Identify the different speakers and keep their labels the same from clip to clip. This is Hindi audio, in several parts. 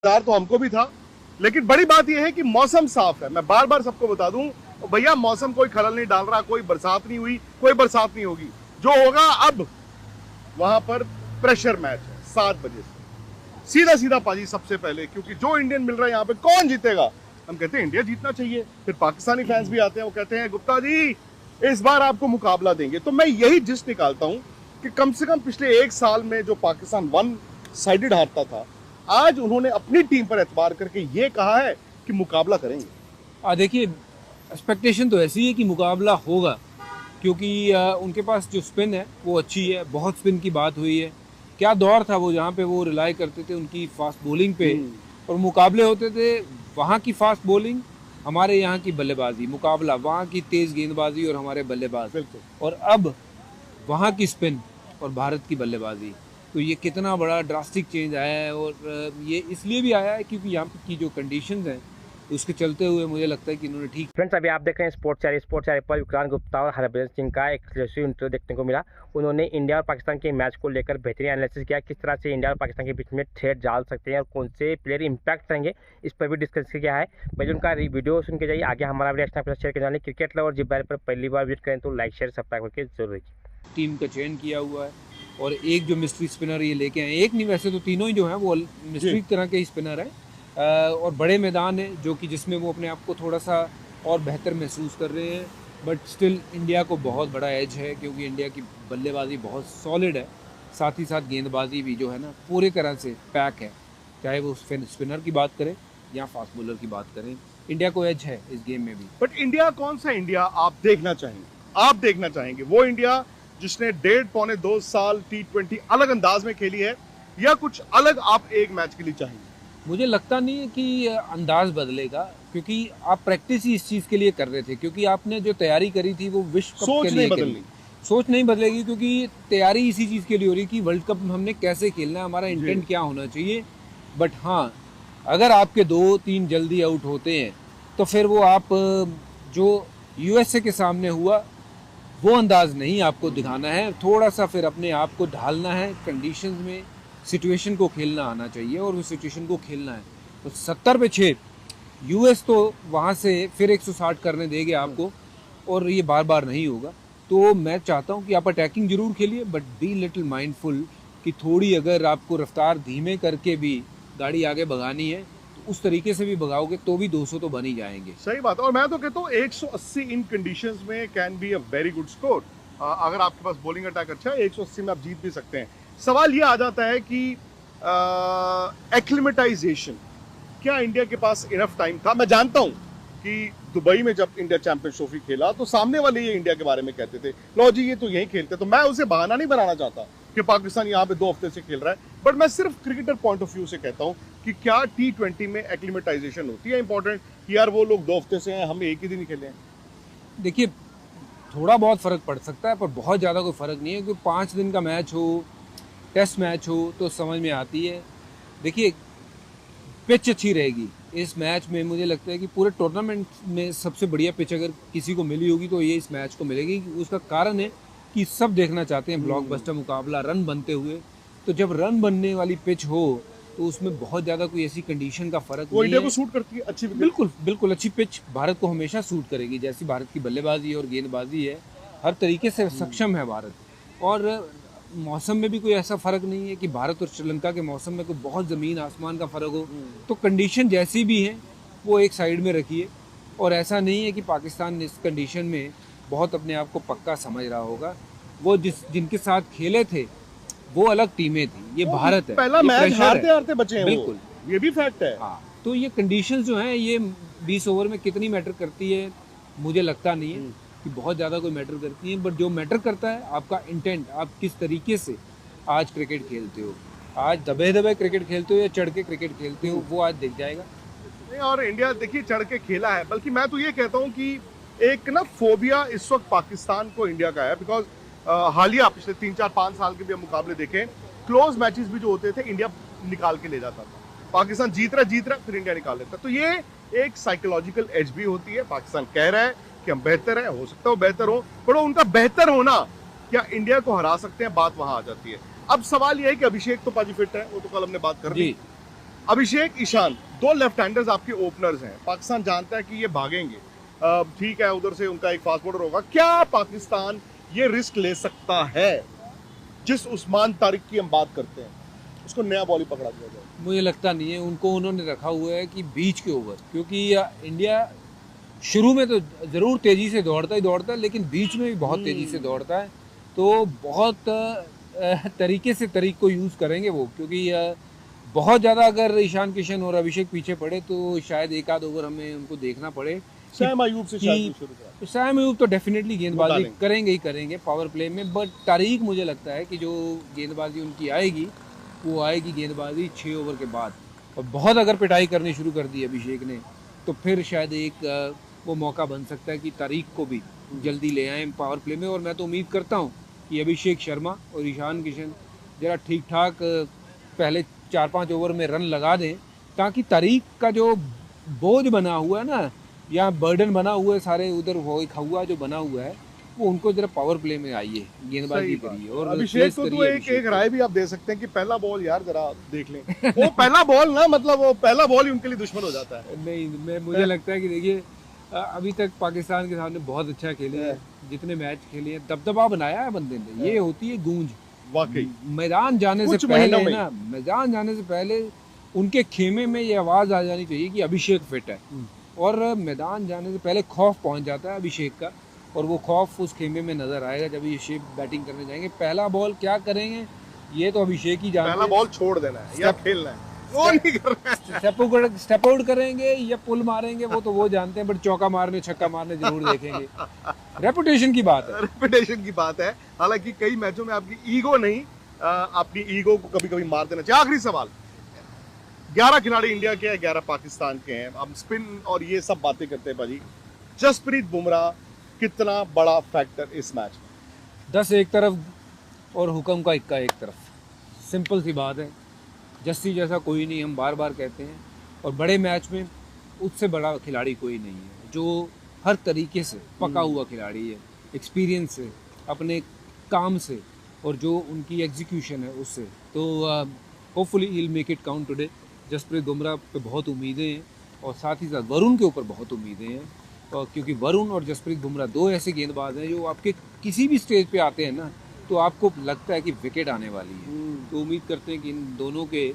Speaker 1: तो हमको भी था, लेकिन बड़ी बात यह है कि मौसम साफ है। मैं बार बार सबको बता दूं भैया, मौसम कोई खलल नहीं डाल रहा, कोई बरसात नहीं हुई, कोई बरसात नहीं होगी। जो होगा अब वहां पर प्रेशर मैच है 7 बजे से सीधा सीधा पाजी सबसे पहले, क्योंकि जो इंडियन मिल रहा है यहाँ पे कौन जीतेगा। हम कहते हैं इंडिया जीतना चाहिए, फिर पाकिस्तानी फैंस भी आते हैं, वो कहते हैं गुप्ता जी इस बार आपको मुकाबला देंगे। तो मैं यही जिस निकालता हूं कि कम से कम पिछले 1 साल में जो पाकिस्तान वन साइडेड हारता था, आज उन्होंने अपनी टीम पर एतबार करके ये कहा है कि मुकाबला करेंगे।
Speaker 2: देखिए, एक्सपेक्टेशन तो ऐसी है कि मुकाबला होगा, क्योंकि उनके पास जो स्पिन है वो अच्छी है। बहुत स्पिन की बात हुई है, क्या दौर था वो जहाँ पे वो रिलाई करते थे उनकी फास्ट बॉलिंग पे, और मुकाबले होते थे वहाँ की फास्ट बॉलिंग, हमारे यहाँ की बल्लेबाजी, मुकाबला वहाँ की तेज़ गेंदबाजी और हमारे बल्लेबाज, और अब वहाँ की स्पिन और भारत की बल्लेबाजी। तो ये कितना बड़ा ड्रास्टिक चेंज आया है, और ये इसलिए भी आया है क्योंकि यहाँ की जो कंडीशंस हैं उसके चलते हुए मुझे लगता है कि इन्होंने ठीक।
Speaker 3: फ्रेंड्स, अभी आप देख रहे हैं स्पोर्ट्स चैनल पर विक्रांत गुप्ता और हरभजन सिंह का एक्सक्लूसिव इंटरव्यू देखने को मिला। उन्होंने इंडिया और पाकिस्तान के मैच को लेकर बेहतरीन एनालिसिस किया, किस तरह से इंडिया और पाकिस्तान के बीच में थ्रेड डाल सकते हैं और कौन से प्लेयर इंपैक्ट रहेंगे, इस पर भी डिस्कस किया है। पहले उनका वीडियो सुन के जाइए, आगे हमारा रिएक्शन आपके साथ शेयर करने वाले। क्रिकेट लवर जिस बार पर पहली बार विजिट करें तो लाइक शेयर सब्सक्राइब करके जरूर रखिए।
Speaker 2: टीम का चयन किया हुआ है, और एक जो मिस्ट्री स्पिनर ये लेके आए, एक नहीं वैसे तो तीनों ही जो हैं वो मिस्ट्री तरह के ही स्पिनर हैं, और बड़े मैदान है जो कि जिसमें वो अपने आप को थोड़ा सा और बेहतर महसूस कर रहे हैं। बट स्टिल इंडिया को बहुत बड़ा एज है, क्योंकि इंडिया की बल्लेबाजी बहुत सॉलिड है, साथ ही साथ गेंदबाजी भी जो है ना पूरी तरह से पैक है। चाहे वो स्पिनर की बात करें या फास्ट बॉलर की बात करें, इंडिया को एज है इस गेम में भी।
Speaker 1: बट इंडिया कौन सा इंडिया आप देखना चाहेंगे? आप देखना चाहेंगे वो इंडिया जिसने 1.5-2 साल T20 अलग अंदाज में खेली है, या कुछ अलग आप एक मैच के लिए चाहेंगे?
Speaker 2: मुझे लगता नहीं है कि अंदाज बदलेगा, क्योंकि आप प्रैक्टिस ही इस चीज़ के लिए कर रहे थे, क्योंकि आपने जो तैयारी करी थी वो विश्व कप के लिए करी। सोच नहीं बदलेगी, क्योंकि तैयारी इसी चीज़ के लिए हो रही कि वर्ल्ड कप में हमने कैसे खेलना है, हमारा इंटेंट क्या होना चाहिए। बट हाँ, अगर आपके 2-3 जल्दी आउट होते हैं तो फिर वो आप जो USA के सामने हुआ वो अंदाज नहीं आपको दिखाना है, थोड़ा सा फिर अपने आप को ढालना है कंडीशंस में, सिचुएशन को खेलना आना चाहिए और उस सिचुएशन को खेलना है। तो 70 पे 6 US तो वहाँ से फिर 160 करने देंगे आपको, और ये बार बार नहीं होगा। तो मैं चाहता हूँ कि आप अटैकिंग जरूर खेलिए, बट बी लिटिल माइंडफुल कि थोड़ी अगर आपको रफ्तार धीमे करके भी गाड़ी आगे भगानी है तो उस तरीके से भी भगाओगे तो भी 200 तो बन ही जाएंगे।
Speaker 1: सही बात। और मैं तो कहता हूँ 180 इन कंडीशंस में can be a very good score. अगर आपके पास बॉलिंग अटैक अच्छा है, 180 में आप जीत भी सकते हैं। सवाल ये आ जाता है कि एक्लिमेटाइजेशन, क्या इंडिया के पास इनफ टाइम था? मैं जानता हूं कि दुबई में जब इंडिया चैंपियंस ट्रॉफी खेला तो सामने वाले ये इंडिया के बारे में कहते थे, लो जी ये तो यही खेलते। तो मैं उसे बहाना नहीं बनाना चाहता कि पाकिस्तान यहाँ पे 2 हफ्ते से खेल रहा है, बट मैं सिर्फ क्रिकेटर पॉइंट ऑफ व्यू से कहता हूँ कि क्या T20 में एक्लिमेटाइजेशन होती है इंपॉर्टेंट, कि यार वो लोग 2 हफ्ते से हैं, हम एक ही दिन ही खेले हैं?
Speaker 2: देखिए, थोड़ा बहुत फर्क पड़ सकता है, पर बहुत ज़्यादा कोई फर्क नहीं है, क्योंकि 5 दिन का मैच हो, टेस्ट मैच हो तो समझ में आती है। देखिए, पिच अच्छी रहेगी इस मैच में, मुझे लगता है कि पूरे टूर्नामेंट में सबसे बढ़िया पिच अगर किसी को मिली होगी तो ये इस मैच को मिलेगी। उसका कारण है कि सब देखना चाहते हैं ब्लॉकबस्टर मुकाबला, रन बनते हुए। तो जब रन बनने वाली पिच हो तो उसमें बहुत ज़्यादा कोई ऐसी कंडीशन का फर्क
Speaker 1: वो
Speaker 2: नहीं
Speaker 1: इंडिया
Speaker 2: है।
Speaker 1: को सूट करती है अच्छी?
Speaker 2: बिल्कुल बिल्कुल, अच्छी पिच भारत को हमेशा सूट करेगी, जैसी भारत की बल्लेबाजी और गेंदबाजी है, हर तरीके से सक्षम है भारत। और मौसम में भी कोई ऐसा फ़र्क नहीं है कि भारत और श्रीलंका के मौसम में कोई बहुत ज़मीन आसमान का फ़र्क हो। तो कंडीशन जैसी भी है वो एक साइड में रखिए, और ऐसा नहीं है कि पाकिस्तान इस कंडीशन में बहुत अपने आप को पक्का समझ रहा होगा। वो जिनके साथ खेले थे वो अलग टीमें थी, ये भारत है,
Speaker 1: पहला मैच हारते बचे हैं,
Speaker 2: बिल्कुल,
Speaker 1: ये भी फैक्ट है।
Speaker 2: हाँ, तो ये कंडीशंस जो हैं ये 20 ओवर में कितनी मैटर करती है, मुझे लगता नहीं है कि बहुत ज़्यादा कोई मैटर करती है। बट जो मैटर करता है आपका इंटेंट, आप किस तरीके से आज क्रिकेट खेलते हो, आज दबे दबे क्रिकेट खेलते हो या चढ़ के क्रिकेट खेलते हो, वो आज दिख जाएगा।
Speaker 1: नहीं, और इंडिया देखिए चढ़ के खेला है, बल्कि मैं तो ये कहता हूँ कि एक ना फोबिया इस वक्त पाकिस्तान को इंडिया का है, बिकॉज हालिया पिछले 3-4-5 साल के भी हम मुकाबले देखें, क्लोज मैचेस भी जो होते थे इंडिया निकाल के ले जाता था। पाकिस्तान जीत रहा फिर इंडिया निकाल लेता। तो ये एक साइकोलॉजिकल एज भी होती है। पाकिस्तान कह रहा है कि हम बेहतर है, हो सकता है वो बेहतर हो, पर उनका बेहतर होना क्या इंडिया को हरा सकते हैं, बात वहां आ जाती है। अब सवाल ये है कि अभिषेक तो पाजी फिट है, वो तो कल हमने बात कर दी, अभिषेक, ईशान, दो लेफ्ट हैंडर्स आपके ओपनर्स हैं। पाकिस्तान जानता है कि ये भागेंगे, ठीक है, उधर से उनका एक फास्ट बॉलर होगा। क्या पाकिस्तान ये रिस्क ले सकता है जिस उस्मान तारिक की हम बात करते हैं, उसको नया बॉल ही पकड़ा दिया जाए?
Speaker 2: मुझे लगता नहीं है। उनको उन्होंने रखा हुआ है कि बीच के ओवर, क्योंकि इंडिया शुरू में तो ज़रूर तेज़ी से दौड़ता है, लेकिन बीच में भी बहुत तेज़ी से दौड़ता है। तो बहुत तरीके से तरीक को यूज़ करेंगे वो, क्योंकि बहुत ज़्यादा अगर ईशान किशन और अभिषेक पीछे पड़े तो शायद एक आध ओवर हमें उनको देखना पड़े।
Speaker 1: सैम अयूब से शायद शुरू करा।
Speaker 2: सैम अयूब तो डेफिनेटली गेंदबाजी
Speaker 1: डालेंगे।
Speaker 2: करेंगे ही करेंगे पावर प्ले में, बट तारीख मुझे लगता है कि जो गेंदबाजी उनकी आएगी वो आएगी गेंदबाजी 6 ओवर के बाद। और बहुत अगर पिटाई करनी शुरू कर दी अभिषेक ने तो फिर शायद एक वो मौका बन सकता है कि तारीख को भी जल्दी ले आएँ पावर प्ले में। और मैं तो उम्मीद करता हूँ कि अभिषेक शर्मा और ईशान किशन ज़रा ठीक ठाक पहले 4-5 ओवर में रन लगा दें, ताकि तारीख का जो बोझ बना हुआ है ना, या बर्डन बना हुआ है सारे उधर वो एक हवा जो बना हुआ है, वो उनको जरा पावर प्ले में आइए, गेंदबाजी करिए। और
Speaker 1: अभिषेक को तो एक राय भी आप दे सकते हैं कि पहला बॉल यार जरा देख लें। वो पहला बॉल ना, मतलब वो पहला बॉल ही उनके लिए दुश्मन हो जाता है।
Speaker 2: नहीं, मुझे लगता है कि देखिए अभी तक पाकिस्तान के सामने बहुत अच्छा खेले हैं, जितने मैच खेले हैं, दबदबा बनाया है बंदे ने। ये होती है गूंज
Speaker 1: वाकई।
Speaker 2: मैदान जाने से पहले उनके खेमे में ये आवाज़ आ जानी चाहिए कि अभिषेक फिट है। और मैदान जाने से पहले खौफ पहुंच जाता है अभिषेक का, और वो खौफ उस खेमे में नजर आएगा जब अभिषेक बैटिंग करने जाएंगे। पहला बॉल क्या करेंगे ये तो अभिषेक ही जानते हैं।
Speaker 1: पहला बॉल छोड़ देना है या खेलना है, वो नहीं करना है।
Speaker 2: स्टेप आउट करेंगे या पुल मारेंगे वो तो वो जानते हैं, बट चौका मारने छक्का मारने जरूर देखेंगे। रेपुटेशन की बात है,
Speaker 1: रेपुटेशन की बात है। हालांकि कई मैचों में आपकी ईगो नहीं, अपनी ईगो को कभी कभी मार देना चाहिए। आखिरी सवाल, 11 खिलाड़ी इंडिया के हैं, 11 पाकिस्तान के हैं। हम स्पिन और ये सब बातें करते हैं भाजी। जसप्रीत बुमराह कितना बड़ा फैक्टर इस मैच में?
Speaker 2: 10 एक तरफ और हुक्म का इक्का एक तरफ। सिंपल सी बात है, जस्सी जैसा कोई नहीं, हम बार बार कहते हैं। और बड़े मैच में उससे बड़ा खिलाड़ी कोई नहीं है, जो हर तरीके से पका हुआ खिलाड़ी है, एक्सपीरियंस से, अपने काम से, और जो उनकी एग्जीक्यूशन है उससे। तो hopefully he will make it count today. Jasprit Bumrah पे बहुत उम्मीदें हैं, और साथ ही साथ वरुण के ऊपर बहुत उम्मीदें हैं, क्योंकि वरुण और जसप्रीत बुमराह दो ऐसे गेंदबाज हैं जो आपके किसी भी स्टेज पे आते हैं ना तो आपको लगता है कि विकेट आने वाली है। तो उम्मीद करते हैं कि इन दोनों के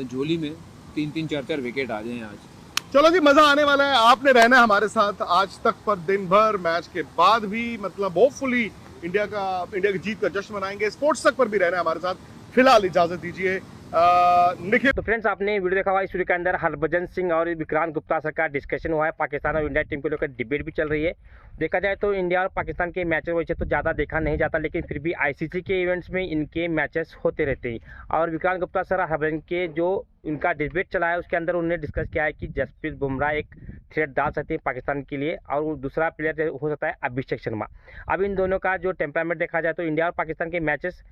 Speaker 2: झोली में 3-3, 4-4 विकेट आ जाएं आज।
Speaker 1: चलो जी, मजा आने वाला है। आपने रहना है हमारे साथ आज तक पर, दिन भर, मैच के बाद भी। मतलब होपफुली इंडिया की जीत का जश्न मनाएंगे। स्पोर्ट्स तक पर भी रहना है हमारे साथ। फिलहाल इजाजत दीजिए निखिल।
Speaker 3: तो फ्रेंड्स, आपने वीडियो देखा हुआ, इस वीडियो के अंदर हरभजन सिंह और विक्रांत गुप्ता सर का डिस्कशन हुआ है। पाकिस्तान और इंडिया टीम को लेकर डिबेट भी चल रही है। देखा जाए तो इंडिया और पाकिस्तान के मैचेस वैसे तो ज़्यादा देखा नहीं जाता, लेकिन फिर भी आईसीसी के इवेंट्स में इनके मैचेस होते रहते हैं। और विक्रांत गुप्ता सर हरभजन के जो उनका डिबेट चला है उसके अंदर उन्होंने डिस्कस किया है कि जसप्रीत बुमराह एक थ्रेट डाल सकते हैं पाकिस्तान के लिए, और दूसरा प्लेयर हो सकता है अभिषेक शर्मा। अब इन दोनों का जो टेम्परामेंट देखा जाए तो इंडिया और पाकिस्तान के मैचेस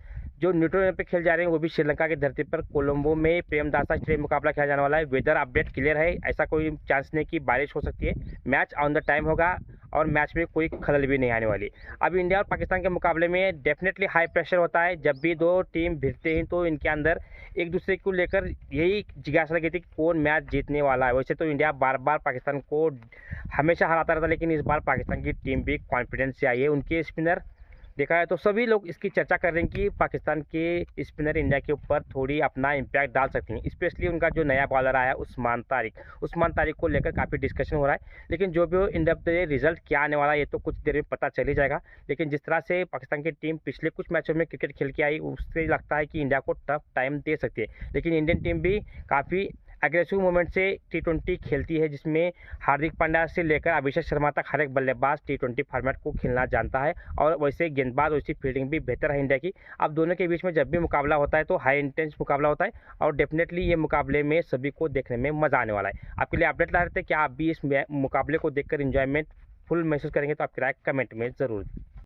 Speaker 3: जो न्यूट्रल पे खेल जा रहे हैं वो भी श्रीलंका की धरती पर कोलंबो में प्रेमदासा स्टेडियम मुकाबला खेला जाने वाला है। वेदर अपडेट क्लियर है, ऐसा कोई चांस नहीं कि बारिश हो सकती है। मैच ऑन द टाइम होगा और मैच में कोई खलल भी नहीं आने वाली। अब इंडिया और पाकिस्तान के मुकाबले में डेफिनेटली हाई प्रेशर होता है। जब भी दो टीम भिड़ते हैं तो इनके अंदर एक दूसरे को लेकर यही जिज्ञासा लगी थी कि कौन मैच जीतने वाला है। वैसे तो इंडिया बार बार पाकिस्तान को हमेशा हराता रहता, लेकिन इस बार पाकिस्तान की टीम भी कॉन्फिडेंस से आई है। उनके स्पिनर देखा है तो सभी लोग इसकी चर्चा कर रहे हैं कि पाकिस्तान के स्पिनर इंडिया के ऊपर थोड़ी अपना इम्पैक्ट डाल सकती हैं। स्पेशली उनका जो नया बॉलर आया उस्मान तारिक को लेकर काफ़ी डिस्कशन हो रहा है। लेकिन जो भी end of the day result क्या आने वाला है ये तो कुछ देर में पता चल ही जाएगा। लेकिन जिस तरह से पाकिस्तान की टीम पिछले कुछ मैचों में क्रिकेट खेल के आई, उससे लगता है कि इंडिया को टफ टाइम दे सकती है। लेकिन इंडियन टीम भी काफ़ी एग्रेसिव मूवमेंट से T20 खेलती है, जिसमें हार्दिक पांड्या से लेकर अभिषेक शर्मा तक हर एक बल्लेबाज T20 फॉर्मेट को खेलना जानता है। और वैसे गेंदबाज वैसी फील्डिंग भी बेहतर है इंडिया की। अब दोनों के बीच में जब भी मुकाबला होता है तो हाई इंटेंस मुकाबला होता है, और डेफिनेटली ये मुकाबले में सभी को देखने में मज़ा आने वाला है। आपके लिए अपडेट ला रहे थे कि आप भी इस मुकाबले को देखकर इंजॉयमेंट फुल महसूस करेंगे, तो आपकी राय कमेंट में ज़रूर